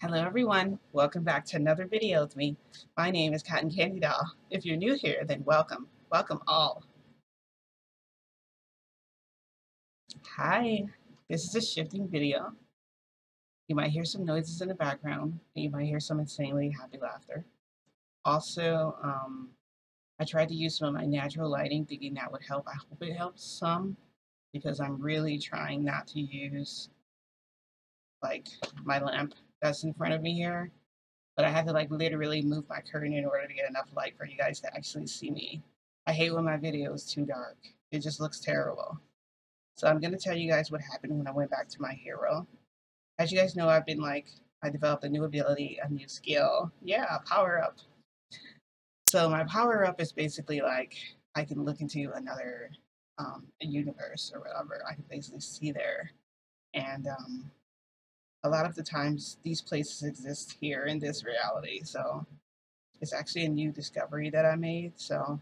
Hello everyone, welcome back to another video with me. My name is Cotton Candy Doll. If you're new here, then welcome. Welcome all. Hi, this is a shifting video. You might hear some noises in the background, and you might hear some insanely happy laughter. Also, I tried to use some of my natural lighting thinking that would help. I hope it helps some because I'm really trying not to use like my lamp that's in front of me here. But I had to like literally move my curtain in order to get enough light for you guys to actually see me. I hate when my video is too dark. It just looks terrible. So I'm gonna tell you guys what happened when I went back to my hero. As you guys know, I developed a new ability, a new skill. Yeah, power up. So my power up is basically like I can look into another a universe or whatever. I can basically see there. And a lot of the times these places exist here in this reality. So it's actually a new discovery that I made. So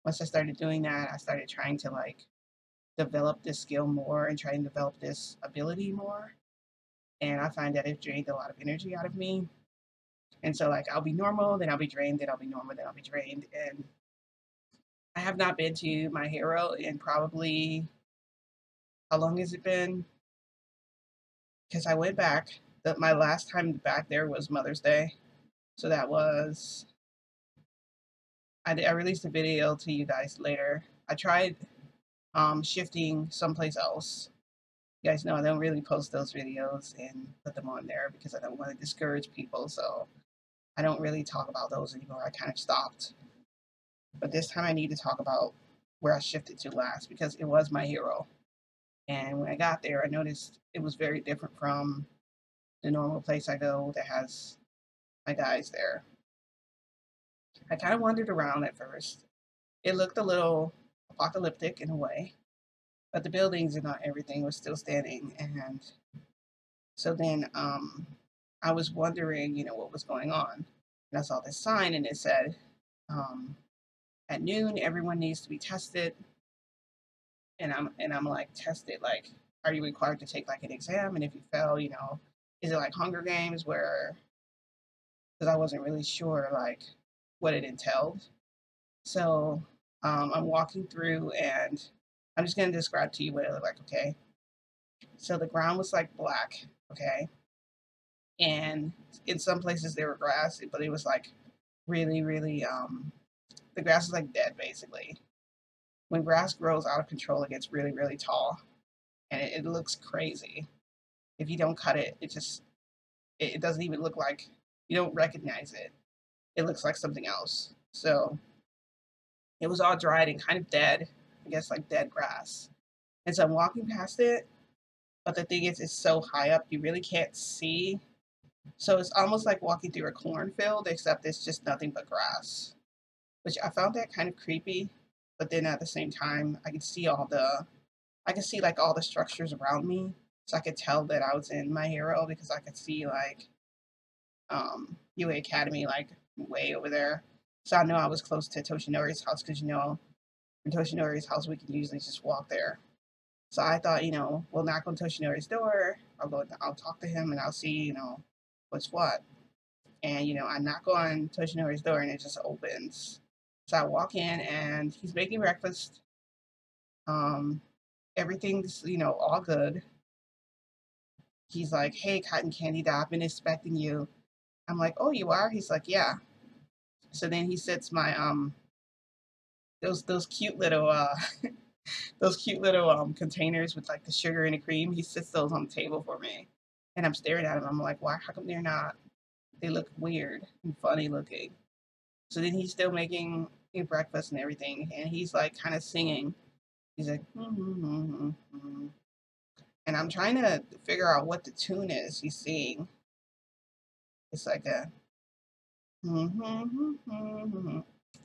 once I started doing that, I started trying to like develop this skill more and try and develop this ability more. And I find that it drained a lot of energy out of me. And so like I'll be normal, then I'll be drained, then I'll be normal, then I'll be drained. And I have not been to my hero in probably how long has it been? Because I went back. My last time back there was Mother's Day. So that was I released a video to you guys later. I tried shifting someplace else. You guys know I don't really post those videos and put them on there because I don't want to discourage people. So I don't really talk about those anymore. I kind of stopped. But this time I need to talk about where I shifted to last because it was my hero. And when I got there, I noticed it was very different from the normal place I go that has my guys there. I kind of wandered around at first. It looked a little apocalyptic in a way, but the buildings and not everything was still standing. And so then I was wondering, what was going on. And I saw this sign and it said, um, at noon, everyone needs to be tested. And I'm like, tested, like, are you required to take like an exam? And if you fail, is it like Hunger Games where, because I wasn't really sure like what it entailed. So I'm walking through and I'm just going to describe to you what it looked like, okay? So the ground was like black, okay? And in some places there were grass, but it was like really, really, the grass is like dead basically. When grass grows out of control, it gets really, really tall and it looks crazy. If you don't cut it, it doesn't even look like, you don't recognize it. It looks like something else. So it was all dried and kind of dead, I guess like dead grass. And so I'm walking past it, but the thing is, it's so high up, you really can't see. So it's almost like walking through a cornfield, except it's just nothing but grass, which I found that kind of creepy. But then at the same time, I could see like all the structures around me. So I could tell that I was in my hero because I could see like UA Academy like way over there. So I know I was close to Toshinori's house because in Toshinori's house we can usually just walk there. So I thought, we'll knock on Toshinori's door. I'll talk to him and I'll see, what's what. And, I knock on Toshinori's door and it just opens. So I walk in and he's making breakfast. Um, Everything's, all good. He's like, hey, Cotton Candy Dot, I've been expecting you. I'm like, oh, you are? He's like, yeah. So then he sets my, those cute little, those cute little containers with like the sugar and the cream. He sits those on the table for me. And I'm staring at them. I'm like, why? How come they look weird and funny looking? So then he's still making me breakfast and everything. And he's like kind of singing. He's like, and I'm trying to figure out what the tune is he's singing. It's like a,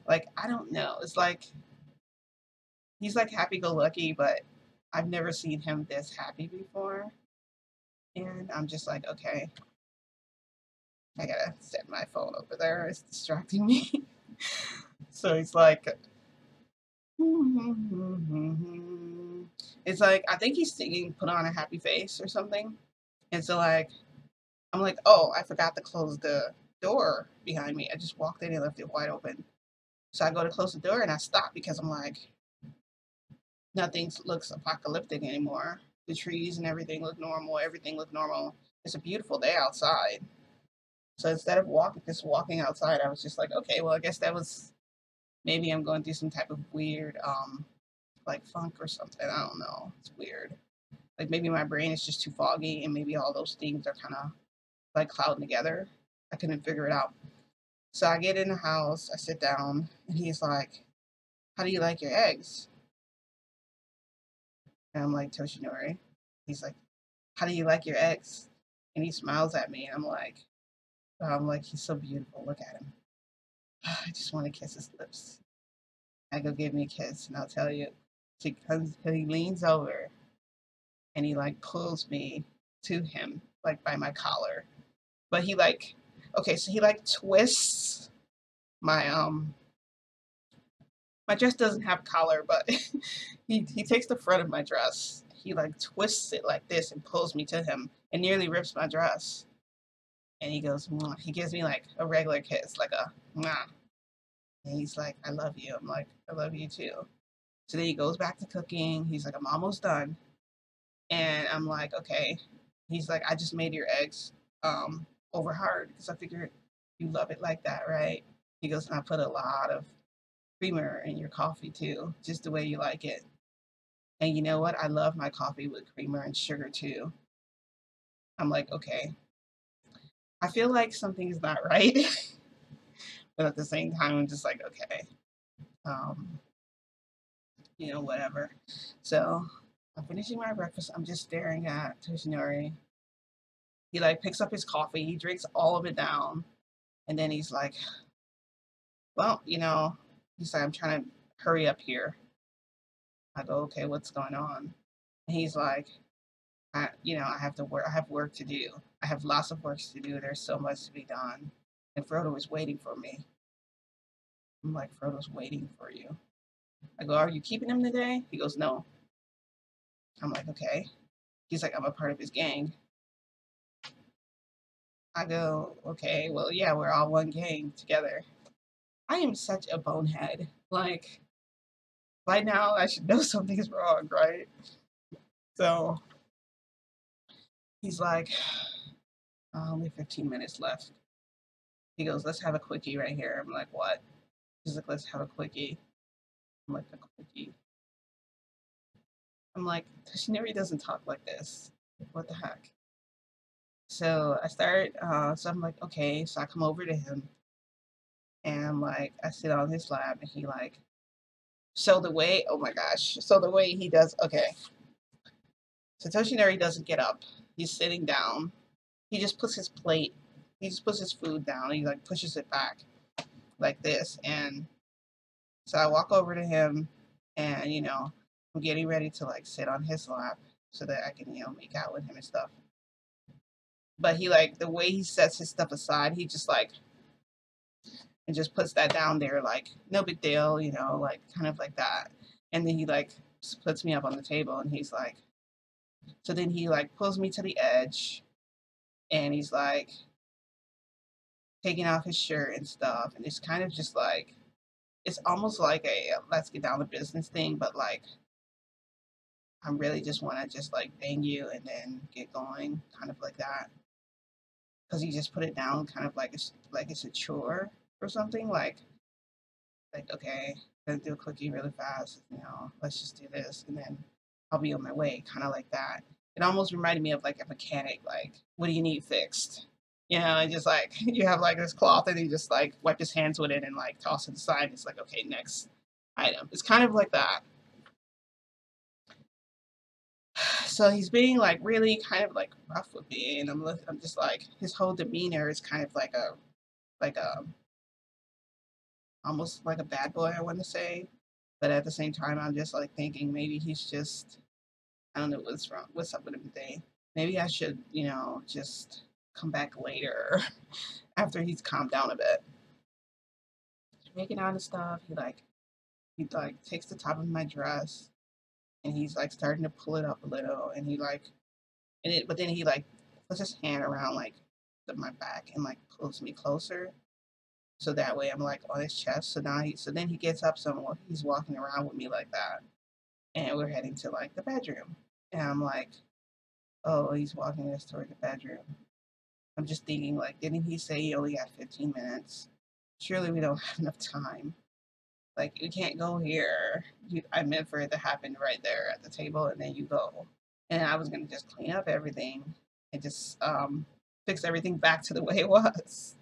like, I don't know. It's like, he's like happy go lucky, but I've never seen him this happy before. And I'm just like, okay, I gotta set my phone over there. It's distracting me. So it's like, it's like, I think he's singing Put on a Happy Face or something. And so, like, I'm like, oh, I forgot to close the door behind me. I just walked in and left it wide open. So I go to close the door and I stop because I'm like, nothing looks apocalyptic anymore. The trees and everything look normal. Everything looked normal. It's a beautiful day outside. So instead of just walking outside, I was just like, okay, well, I guess that was maybe I'm going through some type of weird, like funk or something. I don't know. It's weird. Like maybe my brain is just too foggy, and maybe all those things are kind of like clouding together. I couldn't figure it out. So I get in the house, I sit down, and he's like, "How do you like your eggs?" And I'm like, "Toshinori." He's like, "How do you like your eggs?" And he smiles at me, and I'm like, he's so beautiful. Look at him. I just want to kiss his lips. I go give me a kiss, and I'll tell you, he leans over and he like pulls me to him, like by my collar. But he like, okay, so he like twists my my dress doesn't have collar, but he takes the front of my dress. He like twists it like this and pulls me to him and nearly rips my dress. And he goes, mwah. He gives me like a regular kiss, like a mwah. And he's like, I love you. I'm like, I love you too. So then he goes back to cooking. He's like, I'm almost done. And I'm like, okay. He's like, I just made your eggs over hard because I figured you love it like that, right? He goes, and I put a lot of creamer in your coffee too, just the way you like it. And you know what? I love my coffee with creamer and sugar too. I'm like, okay. I feel like something's not right, but at the same time, I'm just like, okay, um, whatever. So I'm finishing my breakfast. I'm just staring at Toshinori. He like picks up his coffee, he drinks all of it down, and then he's like, well, he's like, I'm trying to hurry up here. I go, okay, what's going on? And he's like, I have to work. I have work to do. I have lots of work to do. There's so much to be done. And Frodo is waiting for me. I'm like, Frodo's waiting for you. I go, are you keeping him today? He goes, no. I'm like, okay. He's like, I'm a part of his gang. I go, okay, well, yeah, we're all one gang together. I am such a bonehead. Like, by now, I should know something's wrong, right? So he's like, only 15 minutes left. He goes, let's have a quickie right here. I'm like, what? He's like, let's have a quickie. I'm like, a quickie. I'm like, Toshinori doesn't talk like this. What the heck? So so I'm like, okay. So I come over to him and I'm like, I sit on his lap and he like, oh my gosh. So the way he does, okay. So Toshinori doesn't get up. He's sitting down. He just puts his plate, he just puts his food down. And he like pushes it back like this. And so I walk over to him and, I'm getting ready to like sit on his lap so that I can, make out with him and stuff. But he like the way he sets his stuff aside, he just like and just puts that down there like no big deal, like kind of like that. And then he like puts me up on the table and he's like, so then he like pulls me to the edge and he's like taking off his shirt and stuff. And it's kind of just like, it's almost like a let's get down to business thing, but like, I really just want to just like bang you and then get going, kind of like that. Because he just put it down kind of like it's a chore or something. Like okay, gonna do a quickie really fast, let's just do this and then I'll be on my way, kind of like that. It almost reminded me of like a mechanic, like, what do you need fixed? And just like you have like this cloth and he just like wipe his hands with it and like toss it aside. It's like, okay, next item. It's kind of like that. So he's being like really kind of like rough with me, and I'm just like his whole demeanor is kind of like a almost like a bad boy, I want to say, but at the same time I'm just like thinking maybe he's just, I don't know what's wrong, what's up with him today. Maybe I should just come back later after he's calmed down a bit. Making out and stuff, he like takes the top of my dress and he's like starting to pull it up a little and he like but then he like puts his hand around like my back and like pulls me closer. So that way I'm like on his chest. So then he gets up, so he's walking around with me like that. And we're heading to like the bedroom. And I'm like, oh, he's walking us toward the bedroom. I'm just thinking, like, didn't he say he only got 15 minutes? Surely we don't have enough time. Like, you can't go here. I meant for it to happen right there at the table, and then you go. And I was gonna just clean up everything and just fix everything back to the way it was.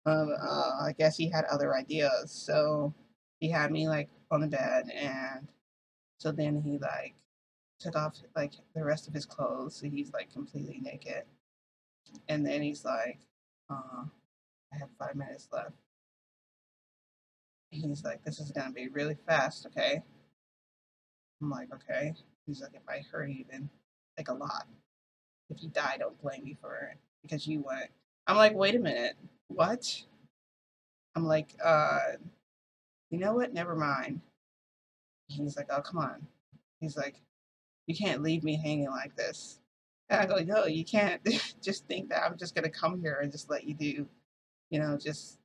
I guess he had other ideas, so he had me like on the bed, and so then he like took off like the rest of his clothes, so he's like completely naked, and then he's like, "I have 5 minutes left." He's like, "This is gonna be really fast, okay?" I'm like, "Okay." He's like, "If I hurt you, then like a lot. If you die, don't blame me for it because you went." I'm like, "Wait a minute, what?" I'm like, you know what? Never mind." He's like, "Oh, come on." He's like, "You can't leave me hanging like this." And I go, "No, you can't just think that I'm just gonna come here and just let you do, just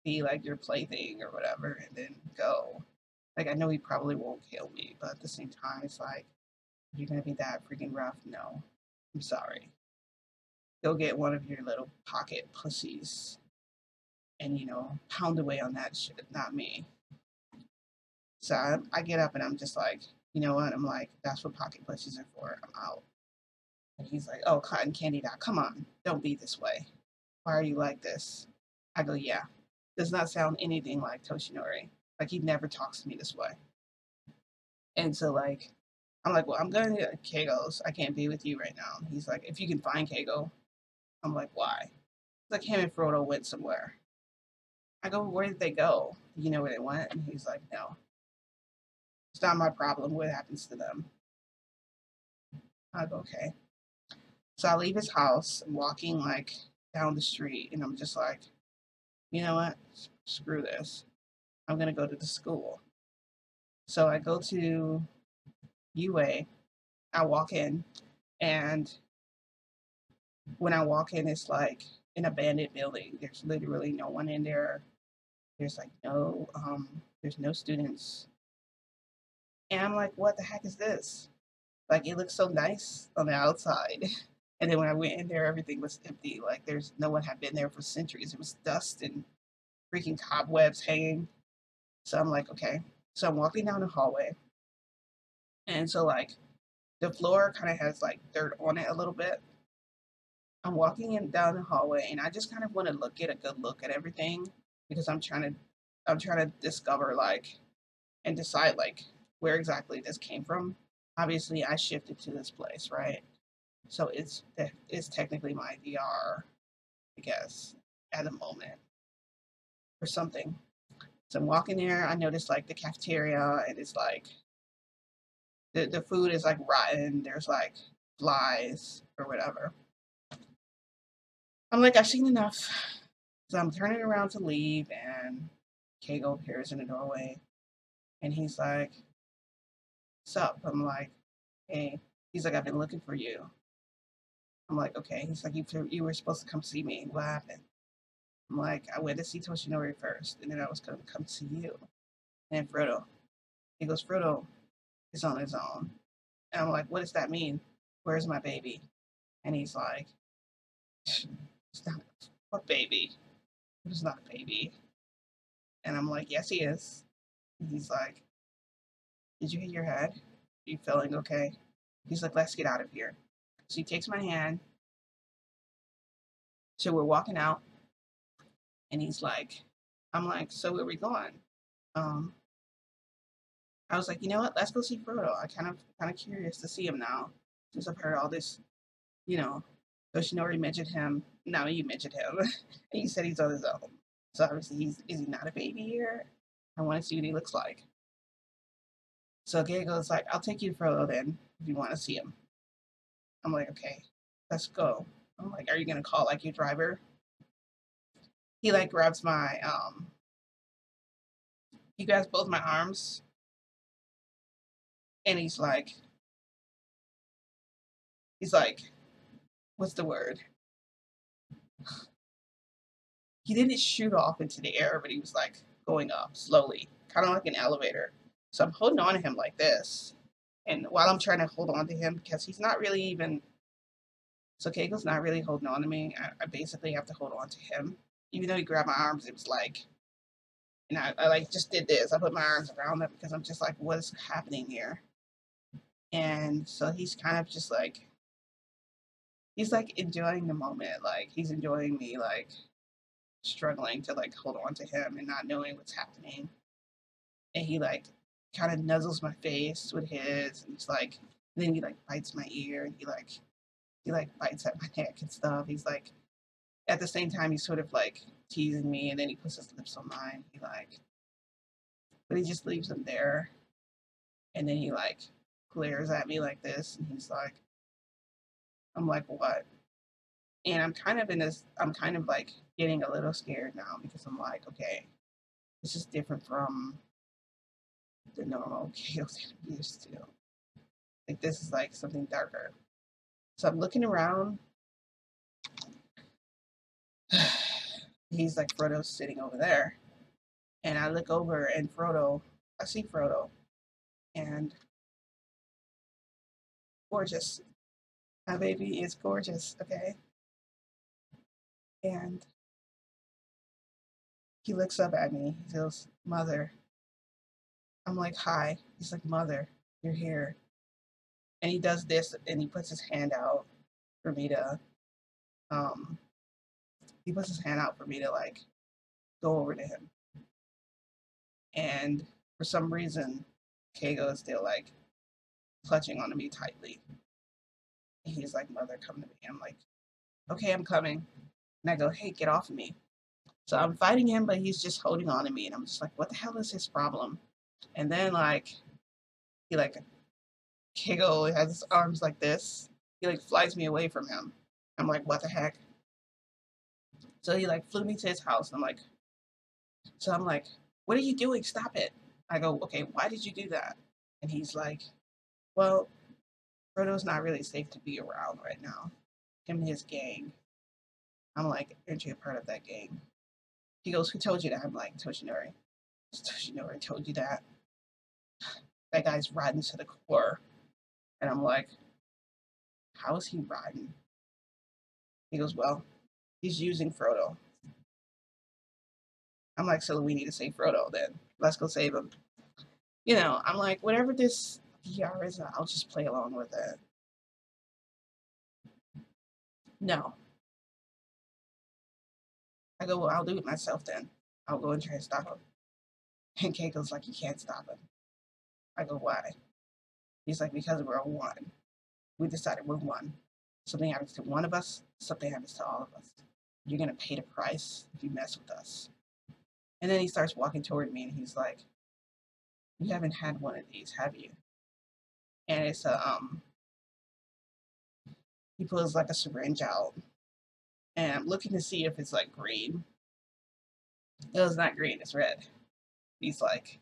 be like your plaything or whatever and then go." Like, I know he probably won't kill me, but at the same time, it's like, if you're gonna be that freaking rough, no. I'm sorry. Go get one of your little pocket pussies and, pound away on that shit, not me. So I get up and I'm just like, you know what? I'm like, that's what pocket pussies are for. I'm out. And he's like, oh, cotton candy dot, come on, don't be this way. Why are you like this? I go, yeah. Does not sound anything like Toshinori. Like he never talks to me this way. And so like, I'm like, well, I'm going to Keigo's. I can't be with you right now. He's like, if you can find Keigo. I'm like, why? He's like, him and Frodo went somewhere. I go, where did they go? You know where they went? And he's like, no. It's not my problem what happens to them. I go, okay. So I leave his house. I'm walking like down the street and I'm just like, you know what? Screw this. I'm gonna go to the school. So I go to UA. I walk in, and when I walk in, it's like an abandoned building. There's literally no one in there. There's like there's no students. And I'm like, what the heck is this? Like it looks so nice on the outside. And then when I went in there, everything was empty. Like there's no one had been there for centuries. It was dust and freaking cobwebs hanging. So I'm like, okay. So I'm walking down the hallway. And so like the floor kind of has like dirt on it a little bit. I'm walking in down the hallway and I just kind of want to get a good look at everything because I'm trying to discover like and decide like where exactly this came from. Obviously I shifted to this place, right? So it's technically my DR, I guess, at the moment or something. So I'm walking there, I noticed like the cafeteria and it's like the food is like rotten, there's like flies or whatever. I'm like, I've seen enough. So I'm turning around to leave, and Kago appears in the doorway, and he's like, "Sup?" I'm like, "Hey." He's like, "I've been looking for you." I'm like, "Okay." He's like, "You were supposed to come see me. What happened?" I'm like, "I went to see Toshinori first, and then I was going to come see you." And Frodo, he goes, "Frodo is on his own." And I'm like, "What does that mean? Where's my baby?" And he's like, "It's not a baby. It's not a baby." And I'm like, "Yes, he is." And he's like, "Did you hit your head? Are you feeling okay?" He's like, "Let's get out of here." So he takes my hand. So we're walking out, and he's like, I'm like, "So where are we going?" Um, I was like, "You know what? Let's go see Frodo. I kind of curious to see him now, since I've heard all this. You know, Yoshinori mentioned him. Now you mentioned him, and you said he's on his own. So obviously, is he not a baby here? I want to see what he looks like." So Gay goes like, "I'll take you to Frodo then, if you want to see him." I'm like, "Okay, let's go." I'm like, "Are you gonna call like your driver?" He like grabs my he grabs both my arms and he's like, what's the word? he didn't shoot off into the air, but he was like going up slowly, kind of like an elevator. So I'm holding on to him like this. And while I'm trying to hold on to him, because he's not really even, so Keiko's not really holding on to me. I basically have to hold on to him. Even though he grabbed my arms, it was like, and I like just did this. I put my arms around him because I'm just like, what is happening here? And so he's kind of just like, he's like enjoying the moment. Like he's enjoying me like struggling to like hold on to him and not knowing what's happening. And he like kind of nuzzles my face with his, and he's like, then he like bites my ear, and he like bites at my neck and stuff. He's like, at the same time, he's sort of like teasing me, and then he puts his lips on mine. He like, but he just leaves them there, and then he like glares at me like this, and he's like, I'm like, what? And I'm kind of in this, I'm kind of like getting a little scared now because I'm like, okay, this is different from the normal chaos that I'm used to. Like this is like something darker. So I'm looking around. He's like, Frodo's sitting over there. And I look over and I see Frodo, and gorgeous. My baby is gorgeous, okay? And he looks up at me. He goes, Mother. I'm like, hi. He's like, Mother, you're here. And he does this, and he puts his hand out for me to, um, like go over to him. And for some reason, Kago is still like clutching onto me tightly. And he's like, Mother, come to me. I'm like, okay, I'm coming. And I go, hey, get off of me. So I'm fighting him, but he's just holding on to me. And I'm just like, what the hell is his problem? And then like, he like, Kago has his arms like this. He like flies me away from him. I'm like, what the heck? So he like flew me to his house. And I'm like, what are you doing? Stop it. I go, okay, why did you do that? And he's like, well, Frodo's not really safe to be around right now. Him and his gang. I'm like, aren't you a part of that gang? He goes, who told you that? I'm like, Toshinori. Toshinori told you that. That guy's rotten to the core. And I'm like, how is he rotten? He goes, well, he's using Frodo. I'm like, so we need to save Frodo then. Let's go save him. You know, I'm like, whatever this VR is, I'll just play along with it. No. I go, well, I'll do it myself then. I'll go and try to stop him. And Keiko's like, you can't stop him. I go, why? He's like, because we're one. We decided we're one. Something happens to one of us, something happens to all of us. You're going to pay the price if you mess with us. And then he starts walking toward me, and he's like, you haven't had one of these, have you? And it's he pulls like a syringe out, and I'm looking to see if it's like green. No, it's not green, it's red. He's like,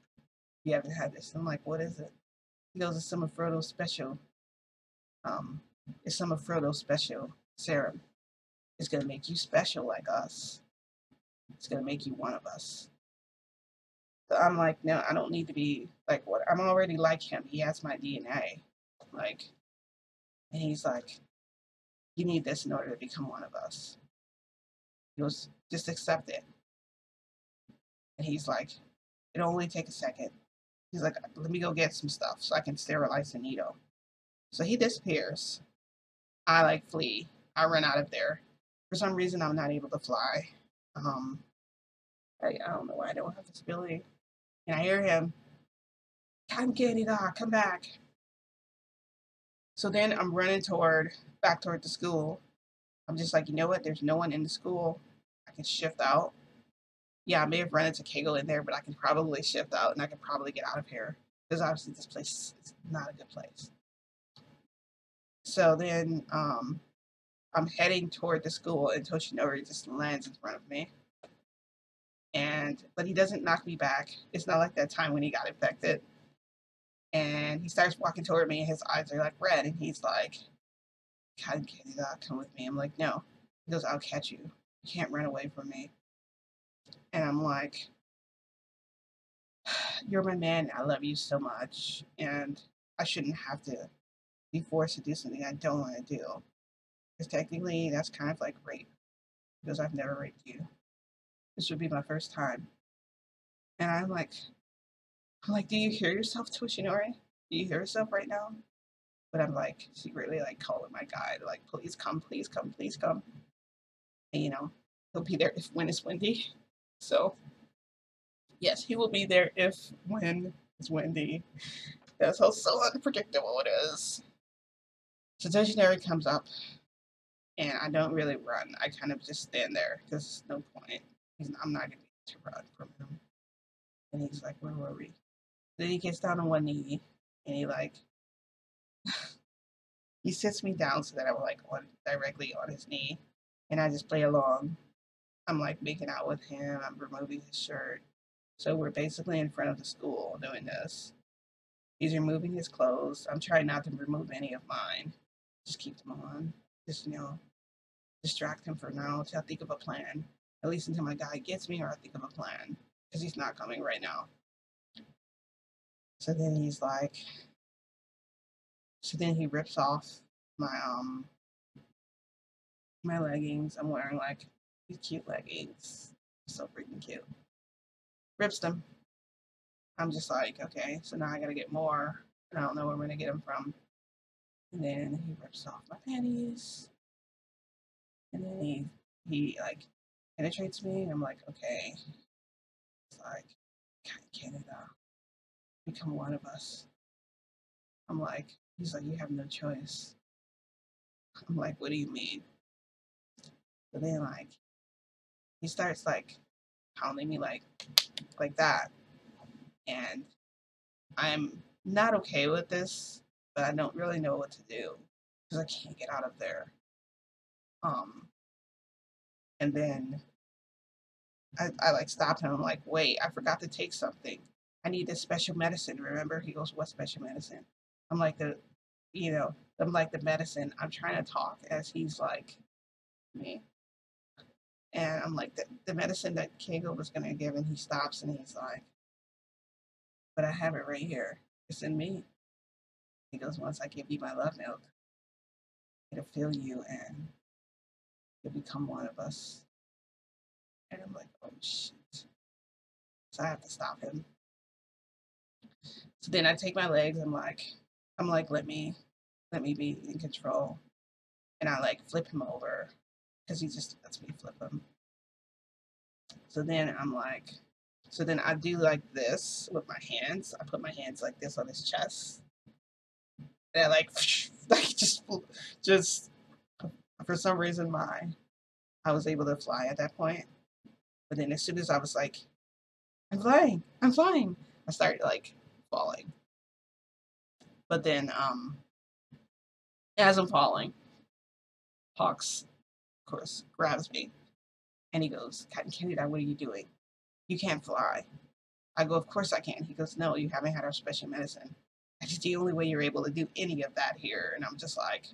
you haven't had this. I'm like, what is it? He goes, it's some of Frodo's special. Um, it's some of Frodo's special serum. It's gonna make you special like us. It's gonna make you one of us. So I'm like, no, I don't need to be like what I'm already like him. He has my DNA. Like, and he's like, you need this in order to become one of us. He goes, just accept it. And he's like, it'll only take a second. He's like, let me go get some stuff so I can sterilize the needle. So he disappears. I like flee. I run out of there. For some reason, I'm not able to fly. Um, I don't know why I don't have this ability. And I hear him, come Canada, come back. So then I'm running back toward the school. I'm just like, you know what? There's no one in the school. I can shift out. Yeah, I may have run into Kegel in there, but I can probably shift out and I can probably get out of here. Because obviously this place is not a good place. So then I'm heading toward the school, and Toshinori just lands in front of me. But he doesn't knock me back. It's not like that time when he got infected. And he starts walking toward me, and his eyes are like red, and he's like, come with me. I'm like, no. He goes, I'll catch you. You can't run away from me. And I'm like, you're my man. I love you so much. And I shouldn't have to be forced to do something I don't want to do. Because technically, that's kind of like rape. Because I've never raped you. This would be my first time. And I'm like, do you hear yourself, Toshinori? Do you hear yourself right now? But I'm like secretly like calling my guy to like, please come, please come, please come. And he'll be there if when it's windy. So yes, he will be there if when it's windy. That's how so unpredictable it is. So Toshinori comes up and I don't really run. I kind of just stand there because there's no point. I'm not gonna be able to run from him. And he's like, where were we? Then he gets down on one knee and he sits me down so that I'm like on directly on his knee, and I just play along. I'm like making out with him. I'm removing his shirt. So we're basically in front of the school doing this. He's removing his clothes. I'm trying not to remove any of mine. Just keep them on. Just distract him for now until I think of a plan. At least until my guy gets me or I think of a plan. Because he's not coming right now. So then he's like, so then he rips off my my leggings. I'm wearing like these cute leggings. So freaking cute. Rips them. I'm just like, okay, so now I gotta get more. And I don't know where I'm gonna get them from. And then he rips off my panties. And then he like penetrates me and I'm like, okay. It's like, Canada, become one of us. I'm like, he's like, you have no choice. I'm like, what do you mean? But then like he starts like pounding me like that. And I'm not okay with this, but I don't really know what to do because I can't get out of there. Um, and then I like stopped him. I'm like, wait, I forgot to take something. I need this special medicine. Remember? He goes, what special medicine? I'm like I'm like the medicine. I'm trying to talk as he's like me. And I'm like, the medicine that Kegel was going to give, and he stops and he's like, but I have it right here. It's in me. He goes, once I give you my love milk, it'll fill you and you'll become one of us. And I'm like, oh shit. So I have to stop him. So then I take my legs. I'm like, let me be in control. And I like flip him over because he just lets me flip him. So then so then I do like this with my hands. I put my hands like this on his chest. And I like just for some reason I was able to fly at that point. But then as soon as I was like, I'm flying, I started like falling. But then as I'm falling, Hawks, of course, grabs me and he goes, Captain Canada, what are you doing? You can't fly. I go, of course I can. He goes, no, you haven't had our special medicine. That's the only way you're able to do any of that here. And I'm just like,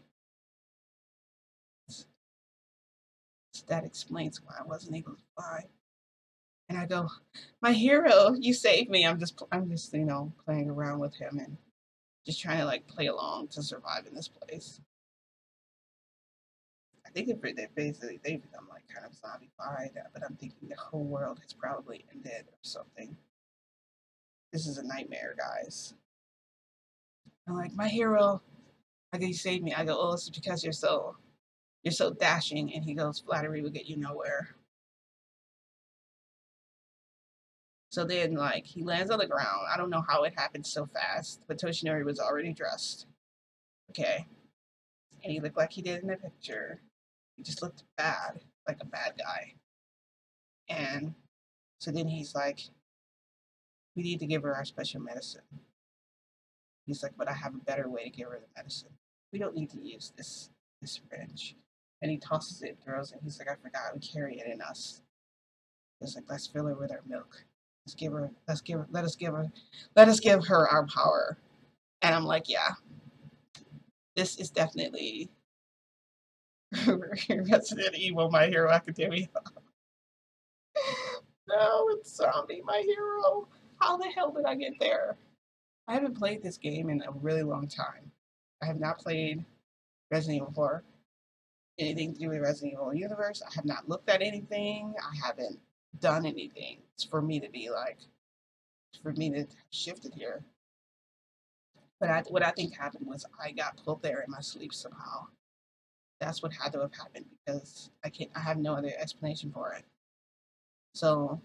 that explains why I wasn't able to fly. And I go, my hero, you saved me. I'm just playing around with him and just trying to like play along to survive in this place. I think they basically they become like kind of zombified, but I'm thinking the whole world has probably ended or something. This is a nightmare, guys. I'm like, my hero. I go, you saved me. I go, oh, it's because you're so dashing. And he goes, flattery will get you nowhere. So then, like, he lands on the ground. I don't know how it happened so fast, but Toshinori was already dressed. Okay. And he looked like he did in the picture. He just looked bad, like a bad guy. And so then he's like, we need to give her our special medicine. He's like, but I have a better way to give her the medicine. We don't need to use this syringe. And he tosses it, throws it. He's like, I forgot, we carry it in us. He's like, let's fill her with our milk. Let us give her our power. And I'm like, yeah, this is definitely Resident Evil, My Hero Academia. No, it's Zombie, my hero. How the hell did I get there? I haven't played this game in a really long time. I have not played Resident Evil 4, anything to do with Resident Evil universe. I have not looked at anything. I haven't done anything for me to be like, for me to have shifted here. But what I think happened was I got pulled there in my sleep somehow. That's what had to have happened because I have no other explanation for it. So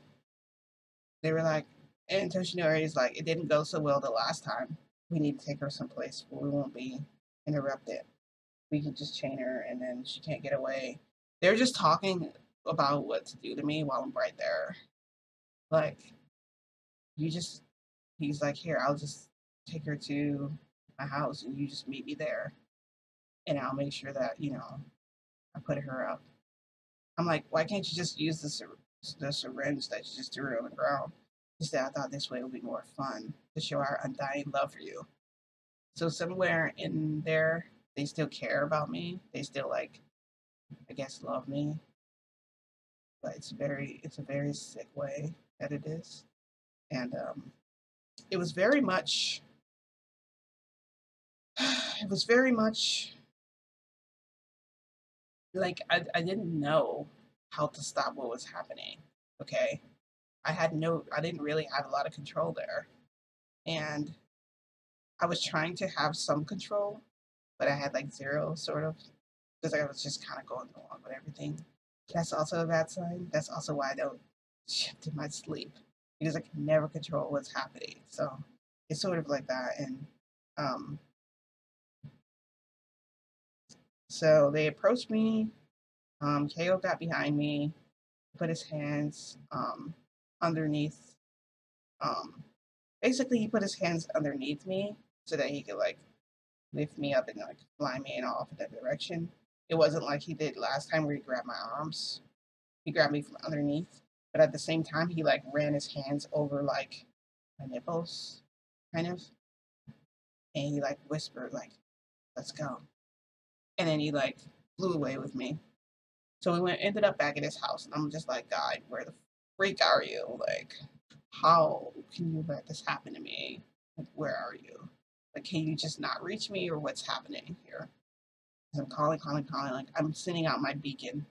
they were like, and Toshinori is like, it didn't go so well the last time. We need to take her someplace where we won't be interrupted. We can just chain her and then she can't get away. They're just talking about what to do to me while I'm right there. Like, you just, he's like, here, I'll just take her to my house and you just meet me there. And I'll make sure that, I put her up. I'm like, why can't you just use the syringe that you just threw on the ground? Instead, I thought this way would be more fun to show our undying love for you. So somewhere in there, they still care about me. They still like, I guess, love me. But it's a very sick way that it is, and it was very much, it was very much like I didn't know how to stop what was happening. Okay, I didn't really have a lot of control there, and I was trying to have some control, but I had like zero sort of because I was just kind of going along with everything. That's also a bad sign. That's also why I don't shift in my sleep because I can never control what's happening. So it's sort of like that. And um, so they approached me. KO got behind me, put his hands underneath. Um, Basically, he put his hands underneath me so that he could like lift me up and like fly me in off in that direction. It wasn't like he did last time where he grabbed my arms. He grabbed me from underneath, but at the same time, he like ran his hands over like my nipples, kind of, and he like whispered like, "Let's go," and then he like flew away with me. So ended up back at his house, and I'm just like, God, where the freak are you? Like, how can you let this happen to me? Like, where are you? Like, can you just not reach me, or what's happening here? Because I'm calling, calling, calling. Like, I'm sending out my beacon.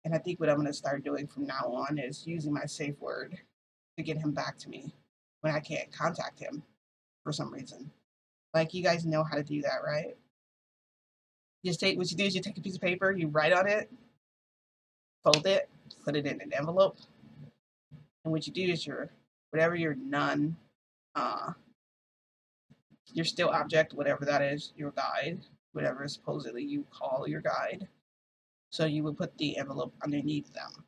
And I think what I'm going to start doing from now on is using my safe word to get him back to me when I can't contact him for some reason. Like, you guys know how to do that, right? You just take what you do is you take a piece of paper, you write on it, fold it, put it in an envelope, and what you do is whatever your none, uh, your still object, whatever that is, your guide, whatever supposedly you call your guide. So you would put the envelope underneath them.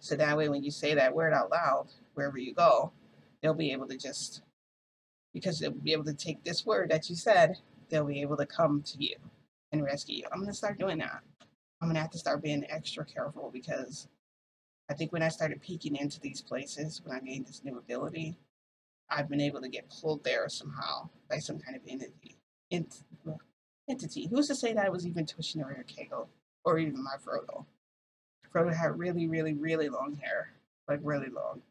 So that way, when you say that word out loud, wherever you go, they'll be able to just, because they'll be able to take this word that you said, they'll be able to come to you and rescue you. I'm going to start doing that. I'm going to have to start being extra careful because I think when I started peeking into these places, when I gained this new ability, I've been able to get pulled there somehow by some kind of entity. Entity. Who's to say that it was even Toshinori or Keigo or even my Frodo? Frodo had really, really, really long hair, like really long,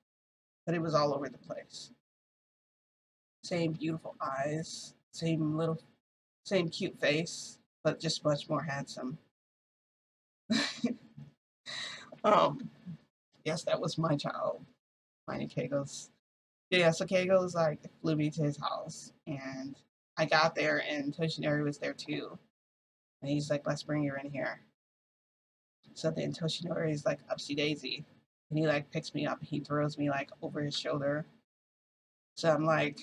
but it was all over the place. Same beautiful eyes, same cute face, but just much more handsome. um, yes, that was my child, mine and Keigo's. Yeah, so Keigo's like flew me to his house, and I got there, and Toshinori was there too, and he's like, "Let's bring her in here." So then Toshinori is like upsy daisy, and he like picks me up, he throws me like over his shoulder. So I'm like,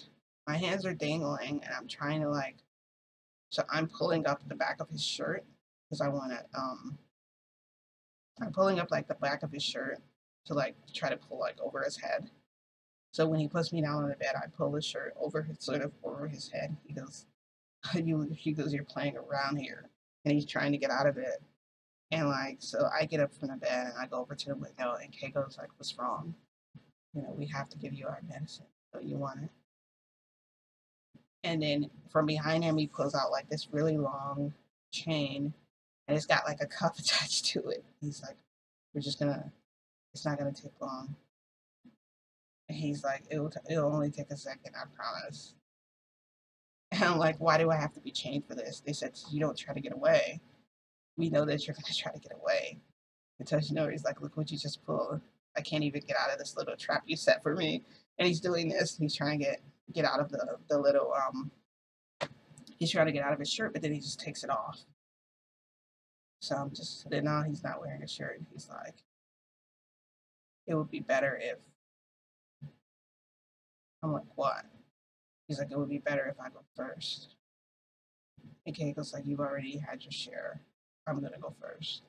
my hands are dangling, and I'm trying to like, so I'm pulling up the back of his shirt because I want to I'm pulling up like the back of his shirt to like try to pull like over his head. So when he puts me down on the bed, I pull his shirt over his sort of over his head. He goes, "You're playing around here," and he's trying to get out of it. And like, so I get up from the bed and I go over to the window, and Kay goes like, "What's wrong? We have to give you our medicine. So you want it?" And then from behind him, he pulls out like this really long chain, and it's got like a cuff attached to it. He's like, "We're just gonna It's not gonna take long. And he's like, it'll only take a second, I promise. And I'm like, why do I have to be chained for this? They said, you don't try to get away. We know that you're gonna try to get away. And Toshinori's like, look what you just pulled. I can't even get out of this little trap you set for me. And he's doing this, and he's trying to get out of the little he's trying to get out of his shirt, but then he just takes it off. So I'm just then now he's not wearing a shirt. He's like, it would be better if I'm like, what? He's like, it would be better if I go first. And Keiko's like, you've already had your share. I'm gonna go first.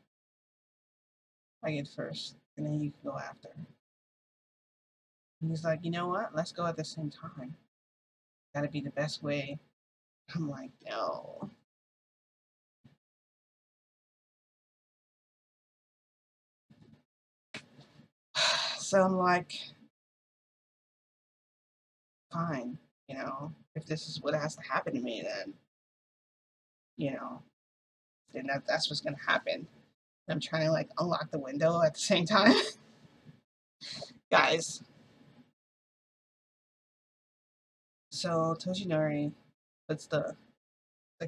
I get first, and then you can go after. And he's like, you know what? Let's go at the same time. Gotta be the best way. I'm like, no. So I'm like, fine, you know, if this is what has to happen to me, then, you know, then that's what's gonna happen. I'm trying to like unlock the window at the same time. Guys. So Toshinori puts the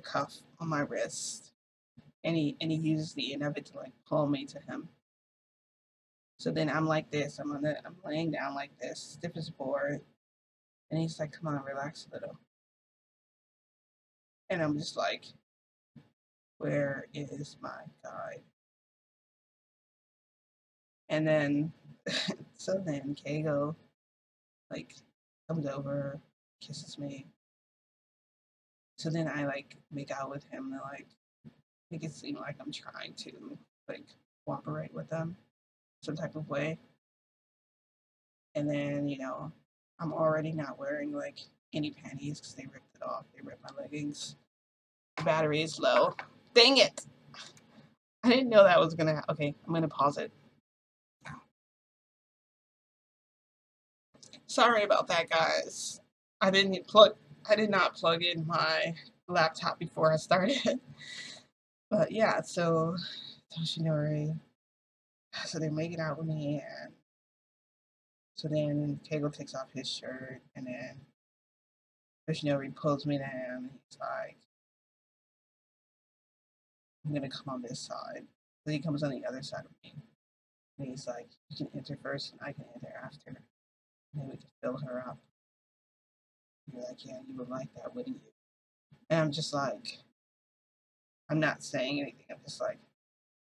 cuff on my wrist, and he uses the end of it to like pull me to him. So then I'm like this. I'm laying down like this, stiff as a board, and he's like, "Come on, relax a little." And I'm just like, "Where is my guide?" And then, so then Keigo like comes over, kisses me. So then I like make out with him and like make it seem like I'm trying to like cooperate with them some type of way. And then, you know, I'm already not wearing like any panties because they ripped it off. They ripped my leggings. The battery is low. Dang it! I didn't know that was gonna. Okay, I'm gonna pause it. Sorry about that, guys. I didn't plug. I did not plug in my laptop before I started. But yeah, so Toshinori. So they're making out with me, and so then Keigo takes off his shirt, and then Toshinori pulls me to him. He's like, I'm gonna come on this side. So he comes on the other side of me. And he's like, you can enter first and I can enter after. And then we can fill her up. And you're like, yeah, you would like that, wouldn't you? And I'm just like, I'm not saying anything. I'm just like,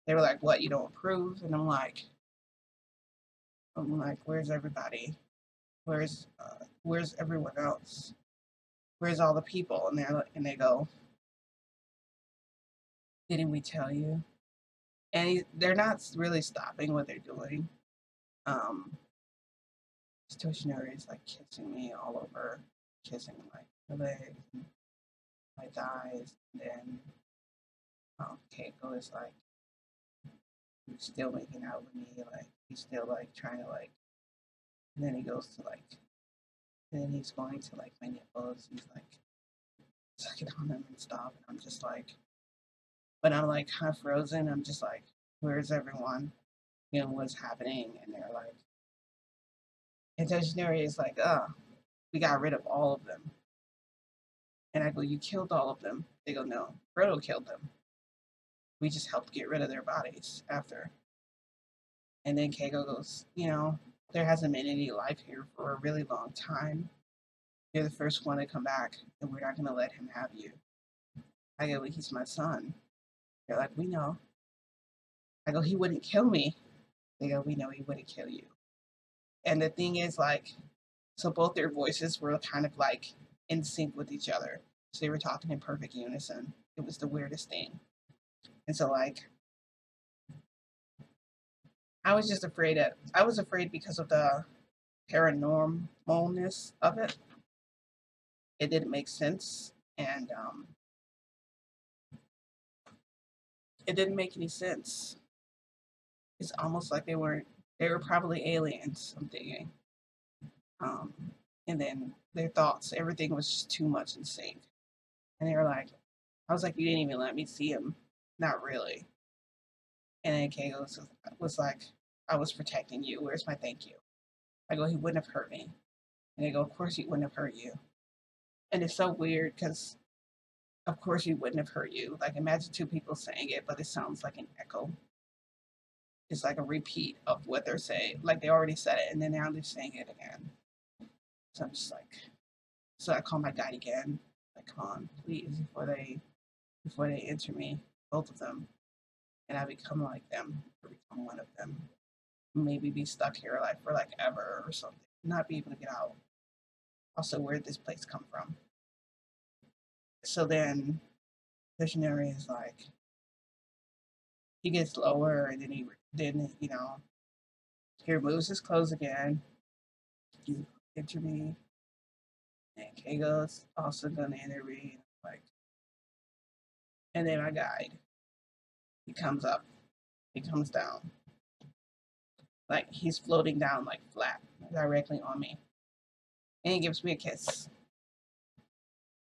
they were like, what, you don't approve? And I'm like, where's everybody? Where's everyone else? Where's all the people? And they go, didn't we tell you? And they're not really stopping what they're doing. Toshinori is like kissing me all over, kissing my legs, and my thighs, and then Keiko is like still making out with me, like he's still like trying to like, and then he goes to like, and then he's going to like my nipples, he's like sucking on them and stuff, and I'm just like, but I'm like kind of frozen. I'm just like, where's everyone? You know what's happening? And they're like, and Toshinori is like, oh, we got rid of all of them. And I go, you killed all of them. They go, no, Frodo killed them. We just helped get rid of their bodies after. And then Keigo goes, you know, there hasn't been any life here for a really long time. You're the first one to come back, and we're not going to let him have you. I go, well, he's my son. They're like, we know. I go, he wouldn't kill me. They go, we know he wouldn't kill you. And the thing is, like, so both their voices were kind of like in sync with each other. So they were talking in perfect unison. It was the weirdest thing. And so, like, I was just afraid I was afraid because of the paranormalness of it. It didn't make sense, and it didn't make any sense. It's almost like they were probably aliens. I'm thinking, um, and then their thoughts, everything was just too much in sync. And they were like, I was like, you didn't even let me see him, not really. And then Keigo was like, I was protecting you. Where's my thank you? I go, he wouldn't have hurt me. And they go, of course he wouldn't have hurt you. And it's so weird because, of course he wouldn't have hurt you. Like, imagine two people saying it, but it sounds like an echo. It's like a repeat of what they're saying. Like, they already said it, and then now they're saying it again. So I'm just like, so I call my guide again. Like, come on, please, before they enter me, both of them, and I become like them, or become one of them. Maybe be stuck here like for like ever or something. Not be able to get out. Also, where did this place come from? So then Visionary is like, he gets lower, and then he removes his clothes again. He's enter me, and Kego's also gonna enter me. Like, and then my guide, he comes up, he comes down, like he's floating down like flat, directly on me, and he gives me a kiss.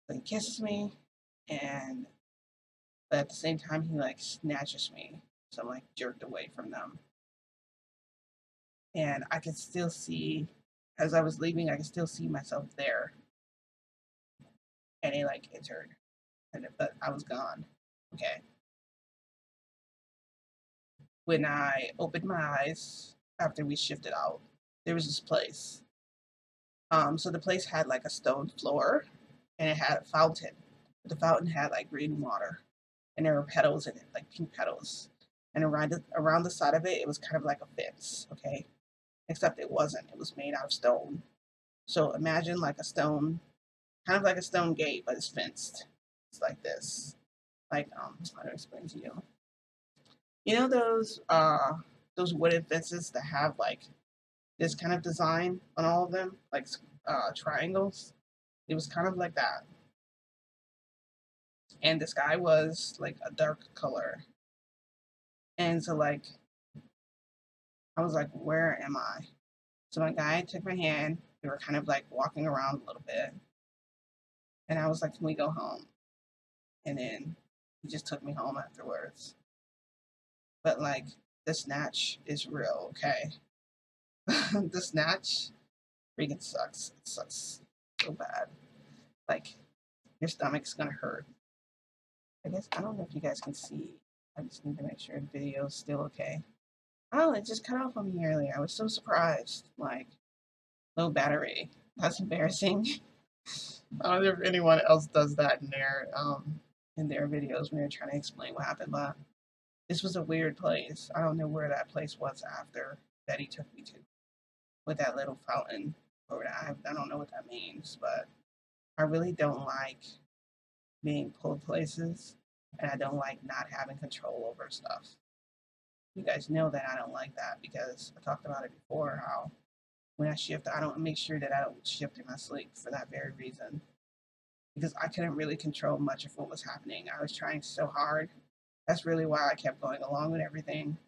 So he kisses me, and but at the same time he like snatches me, so I'm like jerked away from them, and I could still see, as I was leaving, I could still see myself there, and they like entered, but I was gone. Okay. When I opened my eyes after we shifted out, there was this place. So the place had like a stone floor, and it had a fountain. The fountain had like green water, and there were petals in it, like pink petals. And around the side of it, it was kind of like a fence. Okay, except it wasn't. It was made out of stone. So imagine like a stone, kind of like a stone gate, but it's fenced. It's like this. Like how to explain to you? You know those wooden fences that have like this kind of design on all of them, like triangles. It was kind of like that, and the sky was like a dark color. And so like I was like, where am I? So my guy took my hand. We were kind of like walking around a little bit, and I was like, can we go home? And then he just took me home afterwards. But like the snatch is real, okay? The snatch freaking sucks. It sucks so bad. Like your stomach's gonna hurt. I guess I don't know if you guys can see. I just need to make sure the video is still okay. Oh, it just cut off on me earlier. I was so surprised. Like, low battery. That's embarrassing. I don't know if anyone else does that in their videos when they're trying to explain what happened, but this was a weird place. I don't know where that place was after that he took me to with that little fountain. Or I don't know what that means, but I really don't like being pulled places, and I don't like not having control over stuff. You guys know that I don't like that because I talked about it before how when I shift, I don't make sure that I don't shift in my sleep for that very reason. Because I couldn't really control much of what was happening. I was trying so hard. That's really why I kept going along with everything.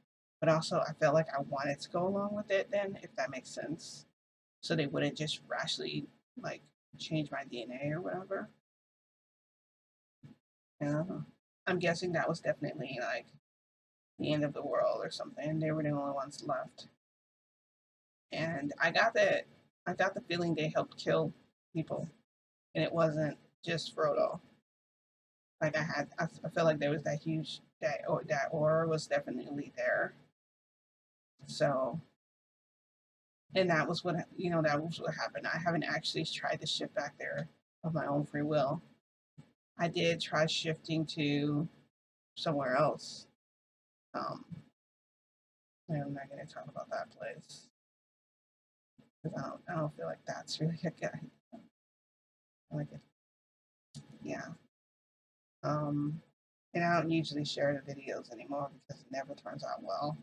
But also, I felt like I wanted to go along with it then, if that makes sense. So they wouldn't just rashly, like, change my DNA or whatever. Yeah. I'm guessing that was definitely, like, the end of the world or something. They were the only ones left. And I got the feeling they helped kill people. And it wasn't just Frodo. Like I felt like there was that aura was definitely there. So, and that was that was what happened. I haven't actually tried to shift back there of my own free will. I did try shifting to somewhere else. Um, I'm not going to talk about that place because I don't feel like that's really a good. Like it, yeah. And I don't usually share the videos anymore because it never turns out well.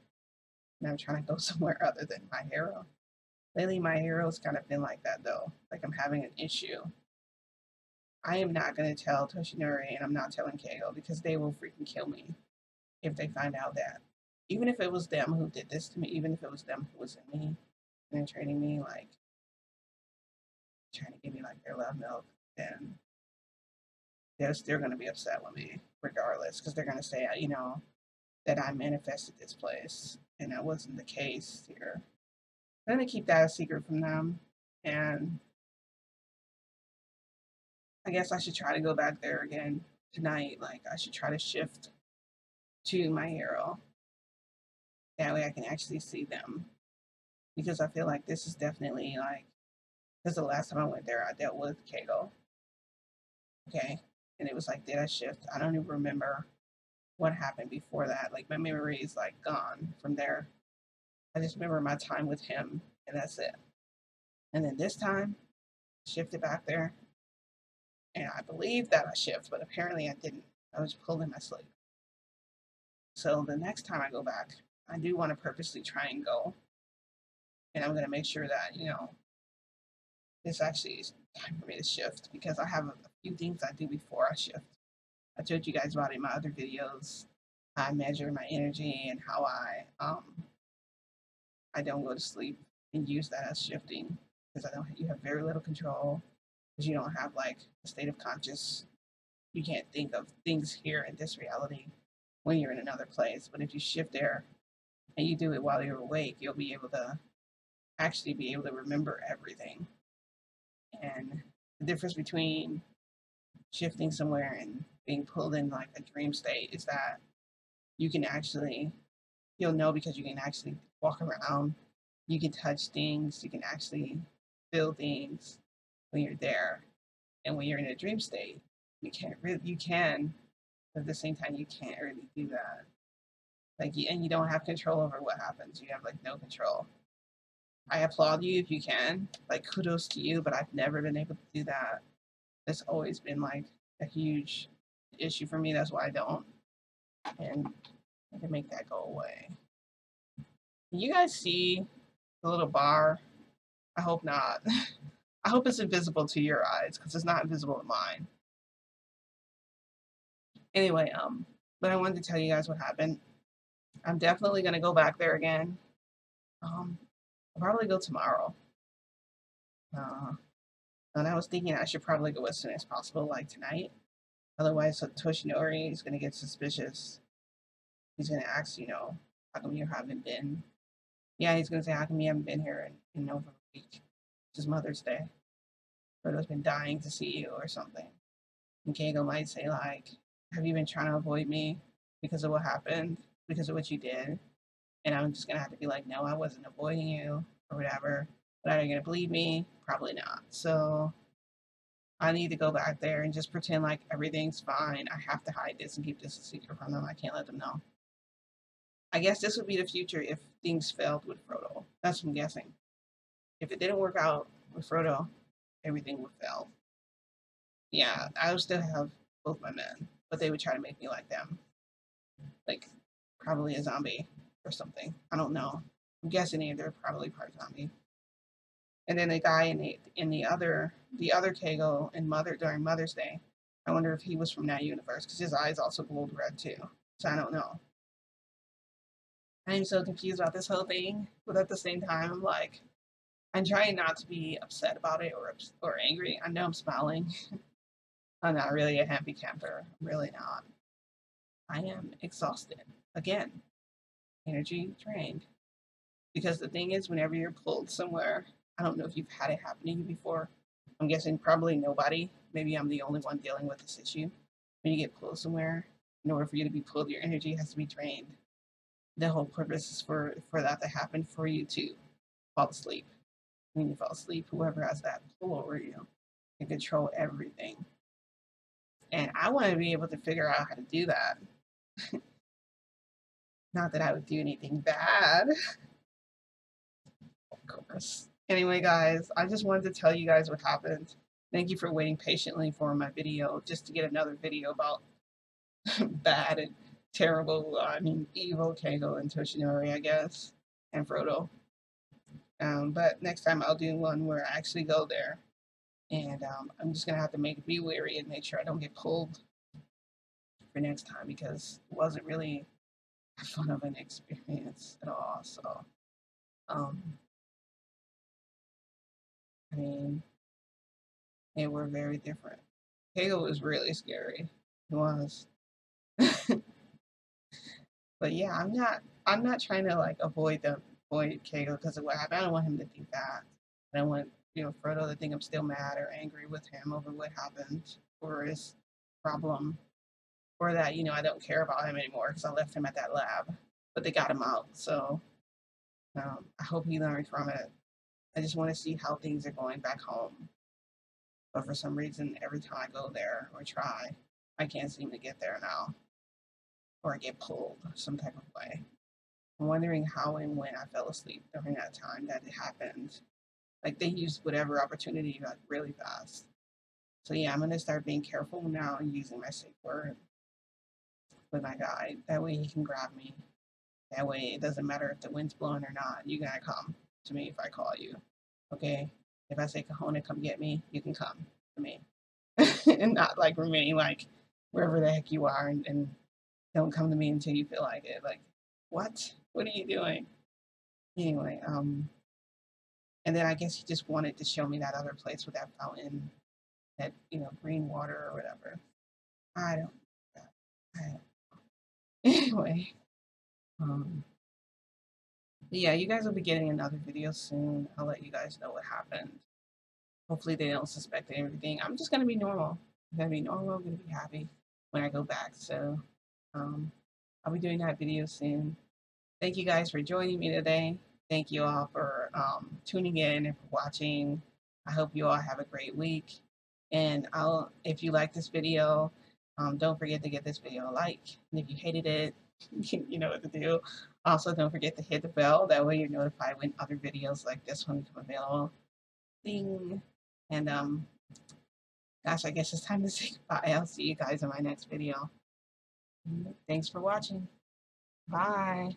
And I'm trying to go somewhere other than My Hero. Lately, My Hero's kind of been like that though. Like I'm having an issue. I am not going to tell Toshinori and I'm not telling Keigo because they will freaking kill me if they find out that. Even if it was them who did this to me, even if it was them who was in me and training me, like trying to give me like their love milk, then they're going to be upset with me regardless because they're going to say, that I manifested this place. and that wasn't the case here. I'm gonna keep that a secret from them, and I guess I should try to go back there again tonight. Like I should try to shift to my hero. That way I can actually see them. Because I feel like this is definitely like, because the last time I went there, I dealt with Kago. Okay. And it was like, did I shift? I don't even remember what happened before that. Like, my memory is like gone from there. I just remember my time with him, and that's it. And then this time, shifted back there, and I believe that I shifted, but apparently I didn't. I was pulled in my sleep. So the next time I go back, I do want to purposely try and go, and I'm going to make sure that, this actually is time for me to shift because I have a few things I do before I shift. I told you guys about it in my other videos. I measure my energy and how I don't go to sleep and use that as shifting because you have very little control because you don't have like a state of conscious. You can't think of things here in this reality when you're in another place. But if you shift there and you do it while you're awake, you'll be able to actually be able to remember everything. And the difference between shifting somewhere and being pulled in like a dream state is that you can actually, you'll know because you can actually walk around, you can touch things, you can actually feel things when you're there. And when you're in a dream state, you can, but at the same time, you can't really do that. Like, and you don't have control over what happens. You have like no control. I applaud you if you can. Like, kudos to you, but I've never been able to do that. It's always been like a huge issue for me. That's why I don't. And I can make that go away. Can you guys see the little bar? I hope not. I hope it's invisible to your eyes because it's not invisible to mine. Anyway, but I wanted to tell you guys what happened. I'm definitely gonna go back there again. I'll probably go tomorrow. And I was thinking I should probably go as soon as possible, like tonight. Otherwise, Toshinori is gonna get suspicious. He's gonna ask, how come you haven't been? Yeah, he's gonna say, how come you haven't been here in over a week? It's Mother's Day. Frodo's been dying to see you or something. And Kago might say, like, have you been trying to avoid me because of what happened, because of what you did? And I'm just gonna have to be like, no, I wasn't avoiding you or whatever. But are you gonna believe me? Probably not. So I need to go back there and just pretend like everything's fine. I have to hide this and keep this a secret from them. I can't let them know. I guess this would be the future if things failed with Frodo. That's what I'm guessing. If it didn't work out with Frodo, everything would fail. Yeah, I would still have both my men, but they would try to make me like them. Like, probably a zombie or something. I don't know. I'm guessing they're probably part zombie. And then the guy in the other Kago in during Mother's Day, I wonder if he was from that universe because his eyes also glowed red too. So I don't know. I'm so confused about this whole thing, but at the same time, I'm like, I'm trying not to be upset about it or angry. I know I'm smiling. I'm not really a happy camper. I'm really not. I am exhausted. Again, energy drained. Because the thing is, whenever you're pulled somewhere, I don't know if you've had it happen to you before. I'm guessing probably nobody. Maybe I'm the only one dealing with this issue. When you get pulled somewhere, in order for you to be pulled, your energy has to be drained. The whole purpose is for that to happen for you to fall asleep. When you fall asleep, whoever has that pull over you can control everything. And I want to be able to figure out how to do that. Not that I would do anything bad. Of course. Anyway, guys, I just wanted to tell you guys what happened. Thank you for waiting patiently for my video, just to get another video about bad and terrible, evil Kago and Toshinori, I guess, and Frodo. But next time I'll do one where I actually go there. And I'm just going to have to be wary and make sure I don't get pulled for next time because it wasn't really fun of an experience at all. So, I mean, they were very different. Kago was really scary. He was. But yeah, I'm not trying to like avoid Kato because of what happened. I don't want him to think that. I don't want, Frodo to think I'm still mad or angry with him over what happened or his problem, or that, I don't care about him anymore because I left him at that lab. But they got him out, so I hope he learned from it. I just want to see how things are going back home. But for some reason, every time I go there or try, I can't seem to get there now, or I get pulled some type of way. I'm wondering how and when I fell asleep during that time that it happened. Like they used whatever opportunity like really fast. So yeah, I'm gonna start being careful now and using my safe word with my guide. That way he can grab me. That way it doesn't matter if the wind's blowing or not. You gotta come to me if I call you. Okay? If I say Kahuna, come get me, you can come to me. And not like remain like wherever the heck you are and don't come to me until you feel like it. Like, what? What are you doing? Anyway, and then I guess he just wanted to show me that other place with that fountain, that green water or whatever. I don't. I don't. Anyway, um, yeah, you guys will be getting another video soon. I'll let you guys know what happened. Hopefully they don't suspect everything. I'm just gonna be normal. I'm gonna be normal. I'm gonna be happy when I go back. So, um, I'll be doing that video soon. Thank you guys for joining me today. Thank you all for tuning in and for watching. I hope you all have a great week. And if you like this video, don't forget to give this video a like. And if you hated it, you know what to do. Also, don't forget to hit the bell. That way you're notified when other videos like this one become available. Ding. And gosh, I guess it's time to say goodbye. I'll see you guys in my next video. Thanks for watching. Bye.